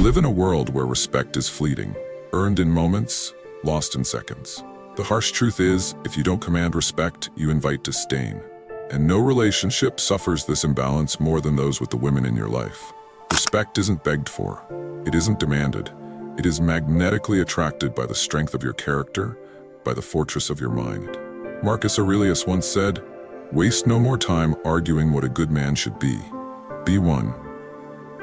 live in a world where respect is fleeting, earned in moments, lost in seconds. The harsh truth is, if you don't command respect, you invite disdain. And no relationship suffers this imbalance more than those with the women in your life. Respect isn't begged for. It isn't demanded. It is magnetically attracted by the strength of your character, by the fortress of your mind. Marcus Aurelius once said, "Waste no more time arguing what a good man should be. Be one."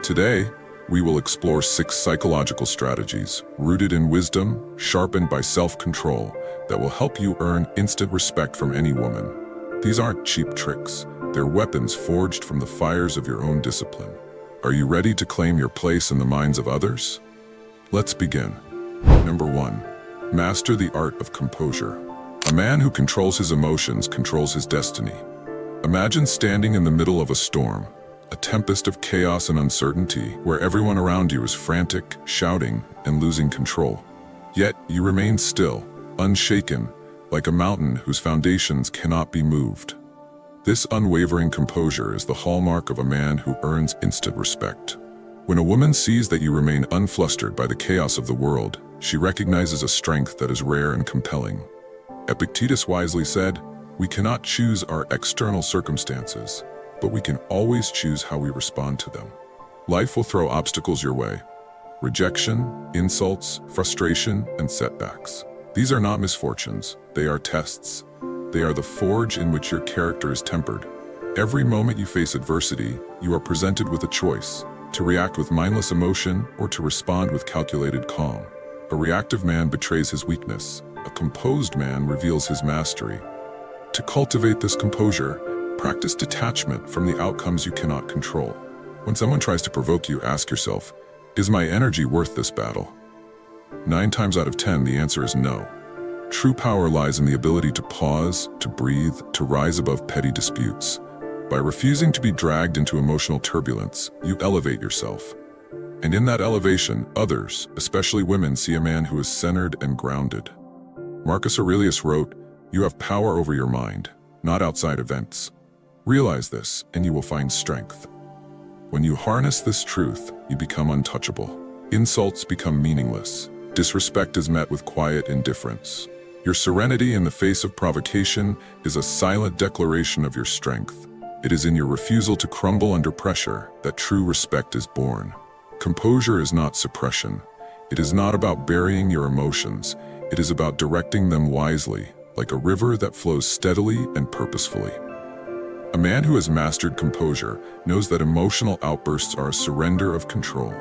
Today, we will explore 6 psychological strategies, rooted in wisdom, sharpened by self-control, that will help you earn instant respect from any woman. These aren't cheap tricks. They're weapons forged from the fires of your own discipline. Are you ready to claim your place in the minds of others? Let's begin. Number 1. Master the art of composure. A man who controls his emotions controls his destiny. Imagine standing in the middle of a storm, a tempest of chaos and uncertainty, where everyone around you is frantic, shouting, and losing control. Yet you remain still, unshaken, like a mountain whose foundations cannot be moved. This unwavering composure is the hallmark of a man who earns instant respect. When a woman sees that you remain unflustered by the chaos of the world, she recognizes a strength that is rare and compelling. Epictetus wisely said, "We cannot choose our external circumstances, but we can always choose how we respond to them." Life will throw obstacles your way: rejection, insults, frustration, and setbacks. These are not misfortunes, they are tests. They are the forge in which your character is tempered. Every moment you face adversity, you are presented with a choice: to react with mindless emotion or to respond with calculated calm. A reactive man betrays his weakness. A composed man reveals his mastery. To cultivate this composure, practice detachment from the outcomes you cannot control. When someone tries to provoke you, ask yourself, is my energy worth this battle? 9 times out of 10, the answer is no. True power lies in the ability to pause, to breathe, to rise above petty disputes. By refusing to be dragged into emotional turbulence, you elevate yourself. And in that elevation, others, especially women, see a man who is centered and grounded. Marcus Aurelius wrote, "You have power over your mind, not outside events. Realize this, and you will find strength." When you harness this truth, you become untouchable. Insults become meaningless. Disrespect is met with quiet indifference. Your serenity in the face of provocation is a silent declaration of your strength. It is in your refusal to crumble under pressure that true respect is born. Composure is not suppression. It is not about burying your emotions. It is about directing them wisely, like a river that flows steadily and purposefully. A man who has mastered composure knows that emotional outbursts are a surrender of control.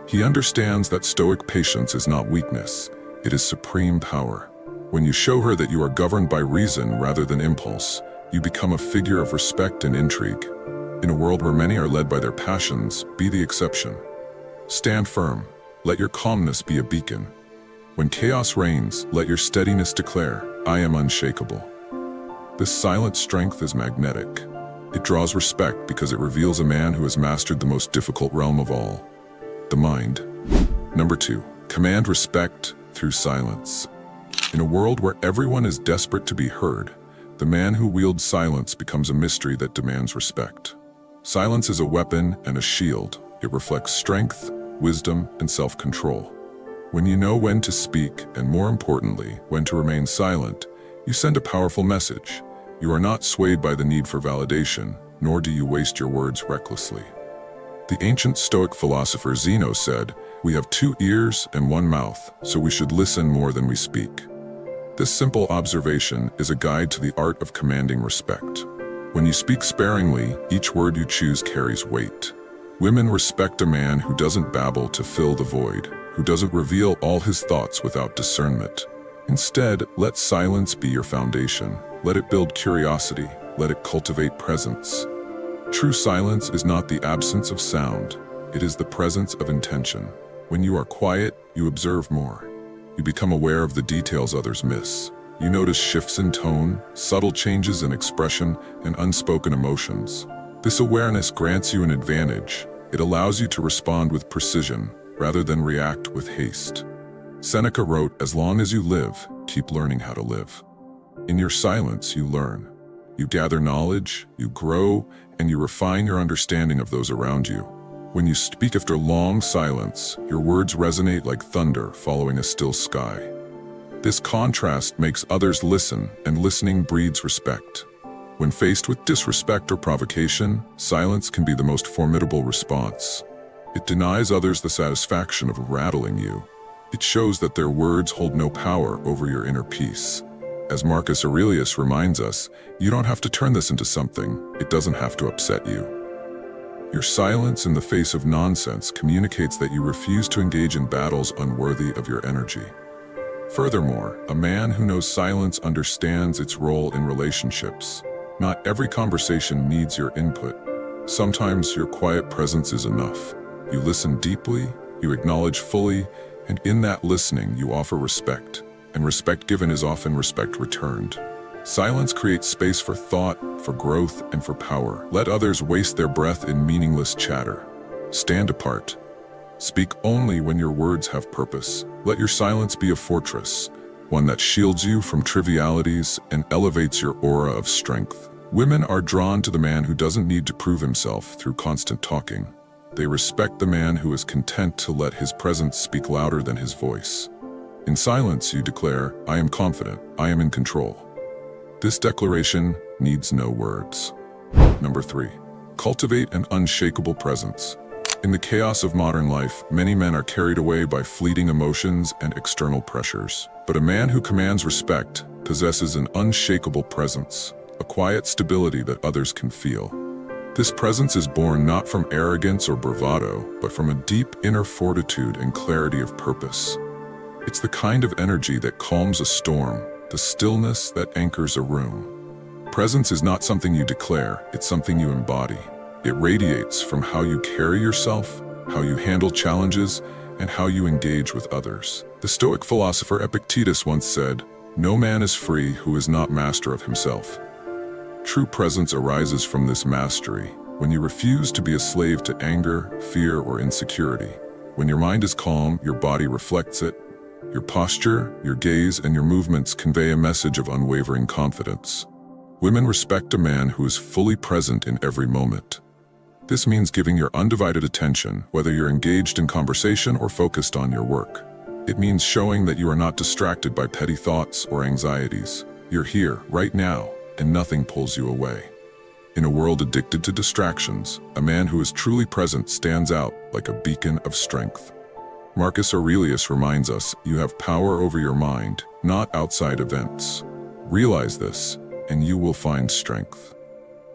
He understands that Stoic patience is not weakness, it is supreme power. When you show her that you are governed by reason rather than impulse, you become a figure of respect and intrigue. In a world where many are led by their passions, be the exception. Stand firm. Let your calmness be a beacon. When chaos reigns, let your steadiness declare, "I am unshakable." This silent strength is magnetic. It draws respect because it reveals a man who has mastered the most difficult realm of all, the mind. Number 2, command respect through silence. In a world where everyone is desperate to be heard, the man who wields silence becomes a mystery that demands respect. Silence is a weapon and a shield. It reflects strength, wisdom, and self-control. When you know when to speak, and more importantly, when to remain silent, you send a powerful message. You are not swayed by the need for validation, nor do you waste your words recklessly. The ancient Stoic philosopher Zeno said, "We have 2 ears and 1 mouth, so we should listen more than we speak." This simple observation is a guide to the art of commanding respect. When you speak sparingly, each word you choose carries weight. Women respect a man who doesn't babble to fill the void, who doesn't reveal all his thoughts without discernment. Instead, let silence be your foundation. Let it build curiosity. Let it cultivate presence. True silence is not the absence of sound. It is the presence of intention. When you are quiet, you observe more. You become aware of the details others miss. You notice shifts in tone, subtle changes in expression, and unspoken emotions. This awareness grants you an advantage. It allows you to respond with precision, rather than react with haste. Seneca wrote, "As long as you live, keep learning how to live." In your silence, you learn. You gather knowledge, you grow, and you refine your understanding of those around you. When you speak after long silence, your words resonate like thunder following a still sky. This contrast makes others listen, and listening breeds respect. When faced with disrespect or provocation, silence can be the most formidable response. It denies others the satisfaction of rattling you. It shows that their words hold no power over your inner peace. As Marcus Aurelius reminds us, you don't have to turn this into something. It doesn't have to upset you. Your silence in the face of nonsense communicates that you refuse to engage in battles unworthy of your energy. Furthermore, a man who knows silence understands its role in relationships. Not every conversation needs your input. Sometimes your quiet presence is enough. You listen deeply, you acknowledge fully, and in that listening you offer respect. And respect given is often respect returned. Silence creates space for thought, for growth, and for power. Let others waste their breath in meaningless chatter. Stand apart. Speak only when your words have purpose. Let your silence be a fortress, one that shields you from trivialities and elevates your aura of strength. Women are drawn to the man who doesn't need to prove himself through constant talking. They respect the man who is content to let his presence speak louder than his voice. In silence, you declare, "I am confident, I am in control." This declaration needs no words. Number 3. Cultivate an unshakable presence. In the chaos of modern life, many men are carried away by fleeting emotions and external pressures. But a man who commands respect possesses an unshakable presence, a quiet stability that others can feel. This presence is born not from arrogance or bravado, but from a deep inner fortitude and clarity of purpose. It's the kind of energy that calms a storm, the stillness that anchors a room. Presence is not something you declare, it's something you embody. It radiates from how you carry yourself, how you handle challenges, and how you engage with others. The Stoic philosopher Epictetus once said, "No man is free who is not master of himself." True presence arises from this mastery, when you refuse to be a slave to anger, fear, or insecurity. When your mind is calm, your body reflects it. Your posture, your gaze, and your movements convey a message of unwavering confidence. Women respect a man who is fully present in every moment. This means giving your undivided attention, whether you're engaged in conversation or focused on your work. It means showing that you are not distracted by petty thoughts or anxieties. You're here, right now, and nothing pulls you away. In a world addicted to distractions, a man who is truly present stands out like a beacon of strength. Marcus Aurelius reminds us, you have power over your mind, not outside events. Realize this, and you will find strength.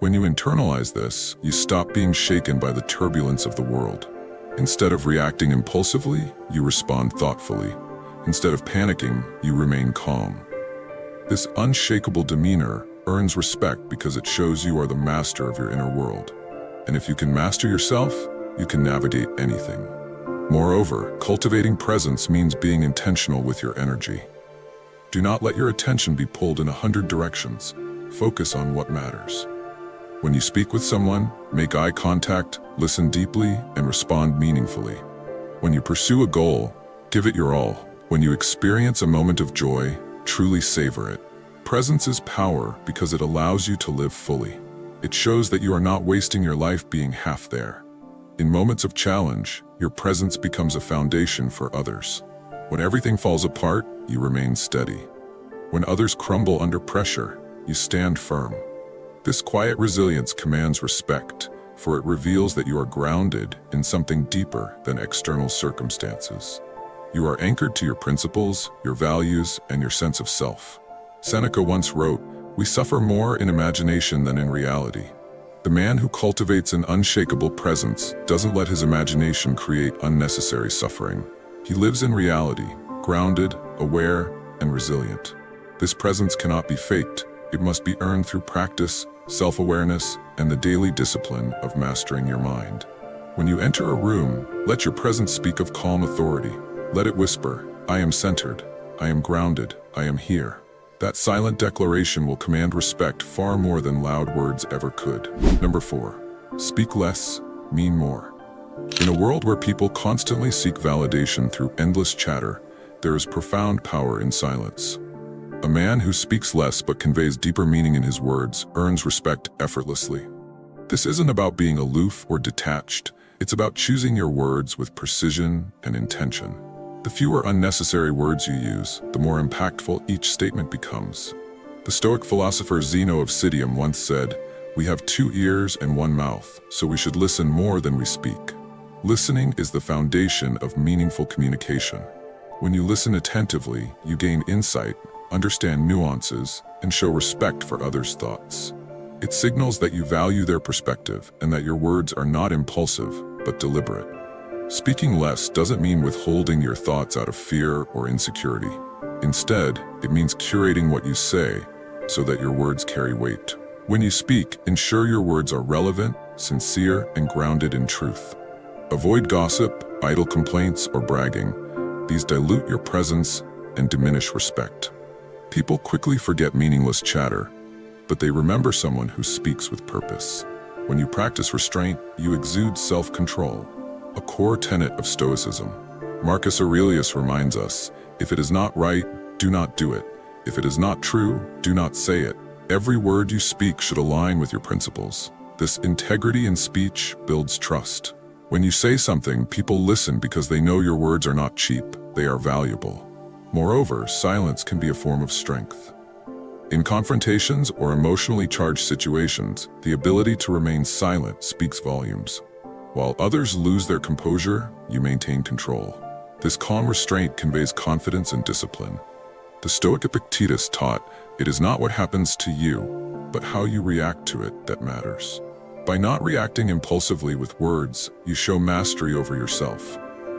When you internalize this, you stop being shaken by the turbulence of the world. Instead of reacting impulsively, you respond thoughtfully. Instead of panicking, you remain calm. This unshakable demeanor earns respect because it shows you are the master of your inner world. And if you can master yourself, you can navigate anything. Moreover, cultivating presence means being intentional with your energy. Do not let your attention be pulled in 100 directions. Focus on what matters. When you speak with someone, make eye contact, listen deeply, and respond meaningfully. When you pursue a goal, give it your all. When you experience a moment of joy, truly savor it. Presence is power because it allows you to live fully. It shows that you are not wasting your life being half there. In moments of challenge, your presence becomes a foundation for others. When everything falls apart, you remain steady. When others crumble under pressure, you stand firm. This quiet resilience commands respect, for it reveals that you are grounded in something deeper than external circumstances. You are anchored to your principles, your values, and your sense of self. Seneca once wrote, "We suffer more in imagination than in reality." The man who cultivates an unshakable presence doesn't let his imagination create unnecessary suffering. He lives in reality, grounded, aware, and resilient. This presence cannot be faked. It must be earned through practice, self-awareness, and the daily discipline of mastering your mind. When you enter a room, let your presence speak of calm authority. Let it whisper, "I am centered, I am grounded, I am here." That silent declaration will command respect far more than loud words ever could. Number 4. Speak less, mean more. In a world where people constantly seek validation through endless chatter, there is profound power in silence. A man who speaks less but conveys deeper meaning in his words earns respect effortlessly. This isn't about being aloof or detached. It's about choosing your words with precision and intention. The fewer unnecessary words you use, the more impactful each statement becomes. The Stoic philosopher Zeno of Citium once said, "We have 2 ears and 1 mouth, so we should listen more than we speak." Listening is the foundation of meaningful communication. When you listen attentively, you gain insight, understand nuances, and show respect for others' thoughts. It signals that you value their perspective and that your words are not impulsive, but deliberate. Speaking less doesn't mean withholding your thoughts out of fear or insecurity. Instead, it means curating what you say so that your words carry weight. When you speak, ensure your words are relevant, sincere, and grounded in truth. Avoid gossip, idle complaints, or bragging. These dilute your presence and diminish respect. People quickly forget meaningless chatter, but they remember someone who speaks with purpose. When you practice restraint, you exude self-control, a core tenet of Stoicism. Marcus Aurelius reminds us, "If it is not right, do not do it. If it is not true, do not say it." Every word you speak should align with your principles. This integrity in speech builds trust. When you say something, people listen because they know your words are not cheap, they are valuable. Moreover, silence can be a form of strength. In confrontations or emotionally charged situations, the ability to remain silent speaks volumes. While others lose their composure, you maintain control. This calm restraint conveys confidence and discipline. The Stoic Epictetus taught, "It is not what happens to you, but how you react to it that matters." By not reacting impulsively with words, you show mastery over yourself.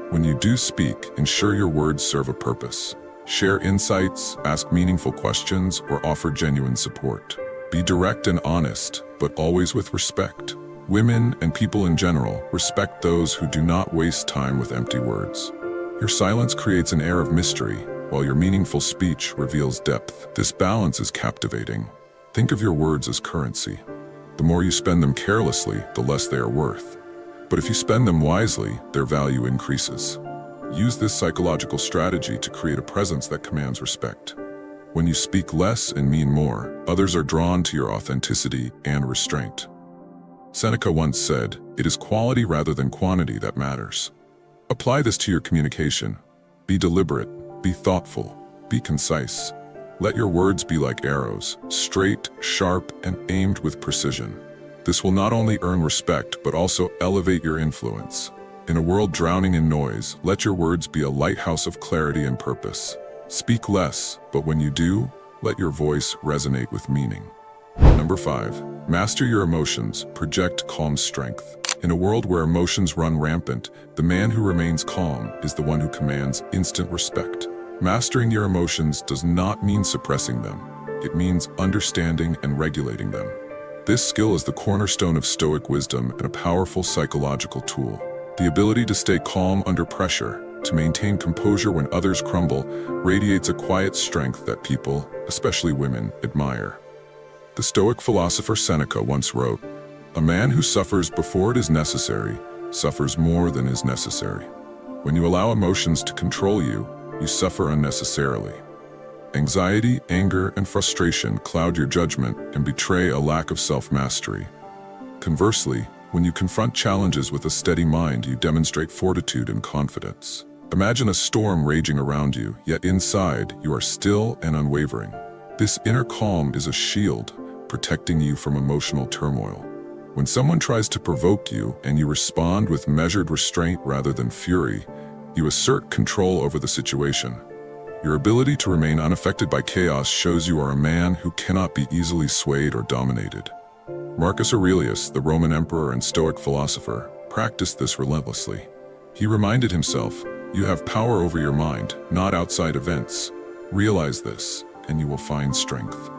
When you do speak, ensure your words serve a purpose. Share insights, ask meaningful questions, or offer genuine support. Be direct and honest, but always with respect. Women and people in general respect those who do not waste time with empty words. Your silence creates an air of mystery, while your meaningful speech reveals depth. This balance is captivating. Think of your words as currency. The more you spend them carelessly, the less they are worth. But if you spend them wisely, their value increases. Use this psychological strategy to create a presence that commands respect. When you speak less and mean more, others are drawn to your authenticity and restraint. Seneca once said, "It is quality rather than quantity that matters." Apply this to your communication. Be deliberate, be thoughtful, be concise. Let your words be like arrows, straight, sharp, and aimed with precision. This will not only earn respect, but also elevate your influence. In a world drowning in noise, let your words be a lighthouse of clarity and purpose. Speak less, but when you do, let your voice resonate with meaning. Number 5. Master your emotions, project calm strength. In a world where emotions run rampant, the man who remains calm is the one who commands instant respect. Mastering your emotions does not mean suppressing them. It means understanding and regulating them. This skill is the cornerstone of Stoic wisdom and a powerful psychological tool. The ability to stay calm under pressure, to maintain composure when others crumble, radiates a quiet strength that people, especially women, admire. The Stoic philosopher Seneca once wrote, "A man who suffers before it is necessary suffers more than is necessary." When you allow emotions to control you, you suffer unnecessarily. Anxiety, anger, and frustration cloud your judgment and betray a lack of self-mastery. Conversely, when you confront challenges with a steady mind, you demonstrate fortitude and confidence. Imagine a storm raging around you, yet inside you are still and unwavering. This inner calm is a shield, protecting you from emotional turmoil. When someone tries to provoke you and you respond with measured restraint rather than fury, you assert control over the situation. Your ability to remain unaffected by chaos shows you are a man who cannot be easily swayed or dominated. Marcus Aurelius, the Roman emperor and Stoic philosopher, practiced this relentlessly. He reminded himself, "You have power over your mind, not outside events. Realize this, and you will find strength."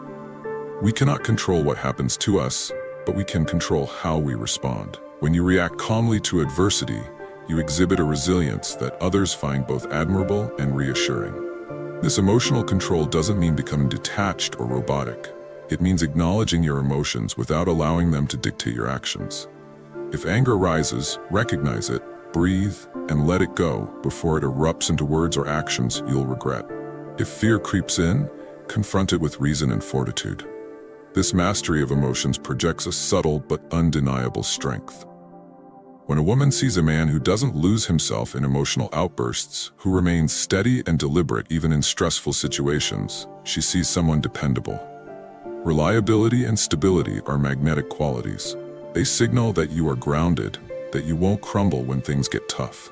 We cannot control what happens to us, but we can control how we respond. When you react calmly to adversity, you exhibit a resilience that others find both admirable and reassuring. This emotional control doesn't mean becoming detached or robotic. It means acknowledging your emotions without allowing them to dictate your actions. If anger rises, recognize it, breathe, and let it go before it erupts into words or actions you'll regret. If fear creeps in, confront it with reason and fortitude. This mastery of emotions projects a subtle but undeniable strength. When a woman sees a man who doesn't lose himself in emotional outbursts, who remains steady and deliberate even in stressful situations, she sees someone dependable. Reliability and stability are magnetic qualities. They signal that you are grounded, that you won't crumble when things get tough.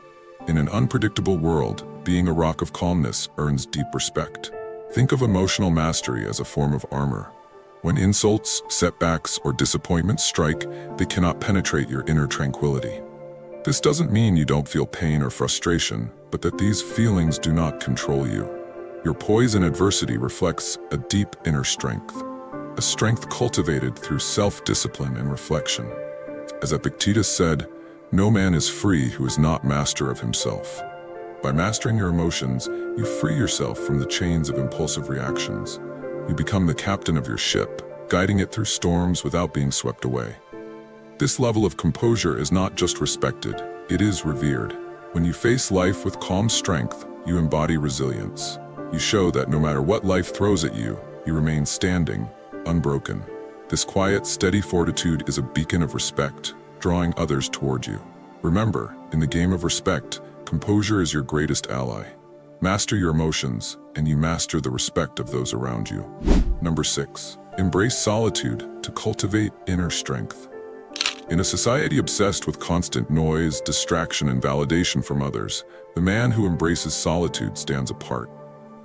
In an unpredictable world, being a rock of calmness earns deep respect. Think of emotional mastery as a form of armor. When insults, setbacks, or disappointments strike, they cannot penetrate your inner tranquility. This doesn't mean you don't feel pain or frustration, but that these feelings do not control you. Your poise in adversity reflects a deep inner strength, a strength cultivated through self-discipline and reflection. As Epictetus said, "No man is free who is not master of himself." By mastering your emotions, you free yourself from the chains of impulsive reactions. You become the captain of your ship, guiding it through storms without being swept away. This level of composure is not just respected, it is revered. When you face life with calm strength, you embody resilience. You show that no matter what life throws at you, you remain standing, unbroken. This quiet, steady fortitude is a beacon of respect, drawing others toward you. Remember, in the game of respect, composure is your greatest ally. Master your emotions, and you master the respect of those around you. Number 6. Embrace solitude to cultivate inner strength. In a society obsessed with constant noise, distraction, and validation from others, the man who embraces solitude stands apart.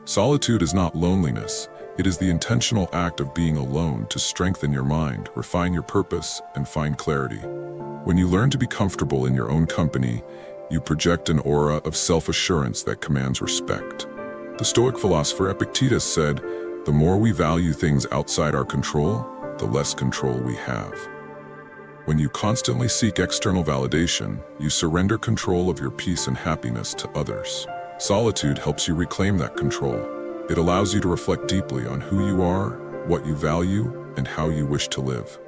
Solitude is not loneliness, it is the intentional act of being alone to strengthen your mind, refine your purpose, and find clarity. When you learn to be comfortable in your own company, you project an aura of self-assurance that commands respect. The Stoic philosopher Epictetus said, "The more we value things outside our control, the less control we have." When you constantly seek external validation, you surrender control of your peace and happiness to others. Solitude helps you reclaim that control. It allows you to reflect deeply on who you are, what you value, and how you wish to live.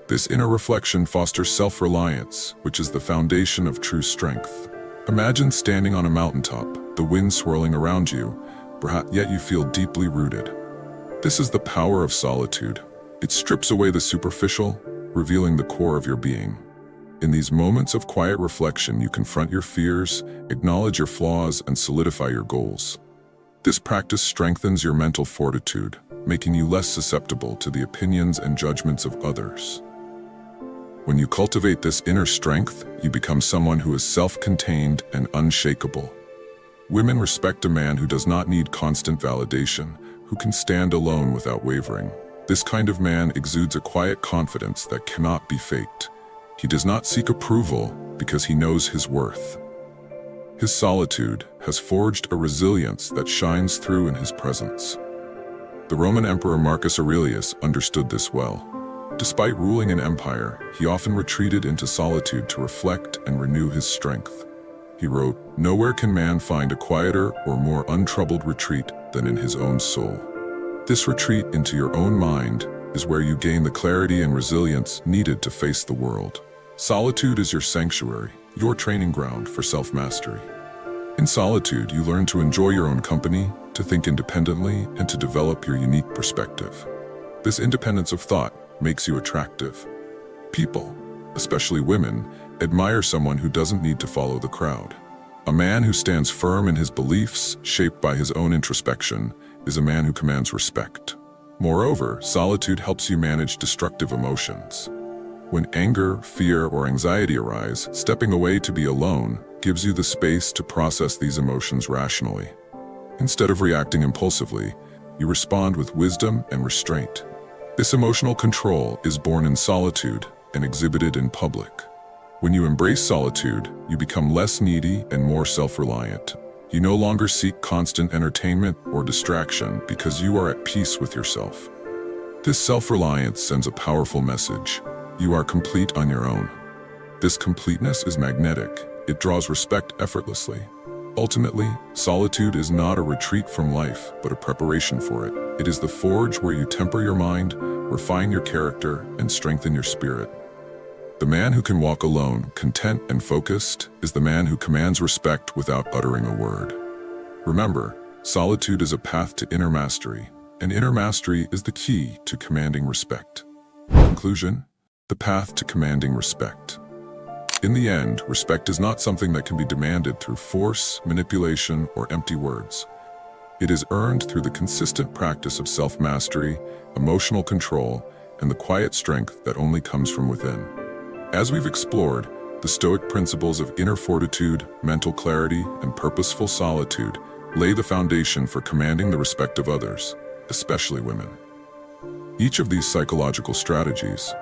This inner reflection fosters self-reliance, which is the foundation of true strength. Imagine standing on a mountaintop, the wind swirling around you, yet you feel deeply rooted. This is the power of solitude. It strips away the superficial, revealing the core of your being. In these moments of quiet reflection, you confront your fears, acknowledge your flaws, and solidify your goals. This practice strengthens your mental fortitude, making you less susceptible to the opinions and judgments of others. When you cultivate this inner strength, you become someone who is self-contained and unshakable. Women respect a man who does not need constant validation, who can stand alone without wavering. This kind of man exudes a quiet confidence that cannot be faked. He does not seek approval because he knows his worth. His solitude has forged a resilience that shines through in his presence. The Roman Emperor Marcus Aurelius understood this well. Despite ruling an empire, he often retreated into solitude to reflect and renew his strength. He wrote, "Nowhere can man find a quieter or more untroubled retreat than in his own soul." This retreat into your own mind is where you gain the clarity and resilience needed to face the world. Solitude is your sanctuary, your training ground for self-mastery. In solitude, you learn to enjoy your own company, to think independently, and to develop your unique perspective. This independence of thought makes you attractive. People, especially women, admire someone who doesn't need to follow the crowd. A man who stands firm in his beliefs, shaped by his own introspection, is a man who commands respect. Moreover, solitude helps you manage destructive emotions. When anger, fear, or anxiety arise, stepping away to be alone gives you the space to process these emotions rationally. Instead of reacting impulsively, you respond with wisdom and restraint. This emotional control is born in solitude and exhibited in public. When you embrace solitude, you become less needy and more self-reliant. You no longer seek constant entertainment or distraction because you are at peace with yourself. This self-reliance sends a powerful message. You are complete on your own. This completeness is magnetic. It draws respect effortlessly. Ultimately, solitude is not a retreat from life, but a preparation for it. It is the forge where you temper your mind, refine your character, and strengthen your spirit. The man who can walk alone, content and focused, is the man who commands respect without uttering a word. Remember, solitude is a path to inner mastery, and inner mastery is the key to commanding respect. Conclusion: the path to commanding respect. In the end, respect is not something that can be demanded through force, manipulation, or empty words. It is earned through the consistent practice of self-mastery, emotional control, and the quiet strength that only comes from within. As we've explored, the Stoic principles of inner fortitude, mental clarity, and purposeful solitude lay the foundation for commanding the respect of others, especially women. Each of these psychological strategies,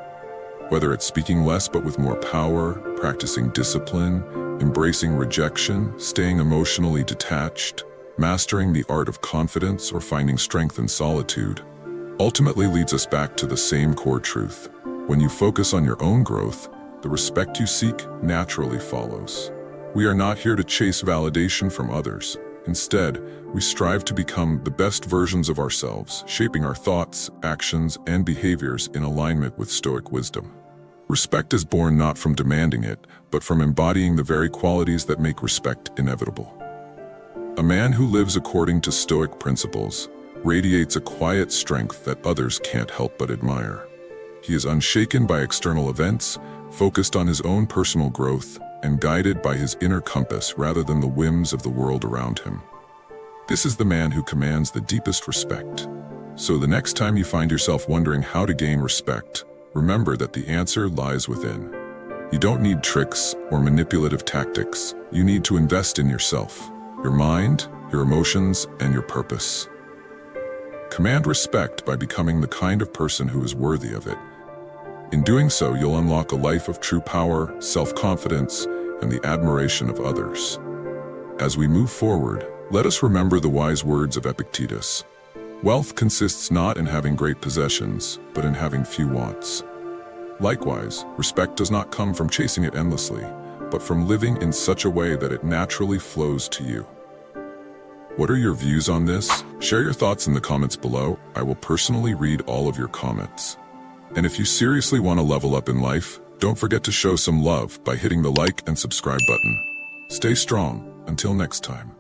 whether it's speaking less but with more power, practicing discipline, embracing rejection, staying emotionally detached, mastering the art of confidence, or finding strength in solitude, ultimately leads us back to the same core truth. When you focus on your own growth, the respect you seek naturally follows. We are not here to chase validation from others. Instead, we strive to become the best versions of ourselves, shaping our thoughts, actions, and behaviors in alignment with Stoic wisdom. Respect is born not from demanding it, but from embodying the very qualities that make respect inevitable. A man who lives according to Stoic principles radiates a quiet strength that others can't help but admire. He is unshaken by external events, focused on his own personal growth, and guided by his inner compass rather than the whims of the world around him. This is the man who commands the deepest respect. So the next time you find yourself wondering how to gain respect, remember that the answer lies within. You don't need tricks or manipulative tactics. You need to invest in yourself, your mind, your emotions, and your purpose. Command respect by becoming the kind of person who is worthy of it. In doing so, you'll unlock a life of true power, self-confidence, and the admiration of others. As we move forward, let us remember the wise words of Epictetus. Wealth consists not in having great possessions, but in having few wants. Likewise, respect does not come from chasing it endlessly, but from living in such a way that it naturally flows to you. What are your views on this? Share your thoughts in the comments below. I will personally read all of your comments. And if you seriously want to level up in life, don't forget to show some love by hitting the like and subscribe button. Stay strong. Until next time.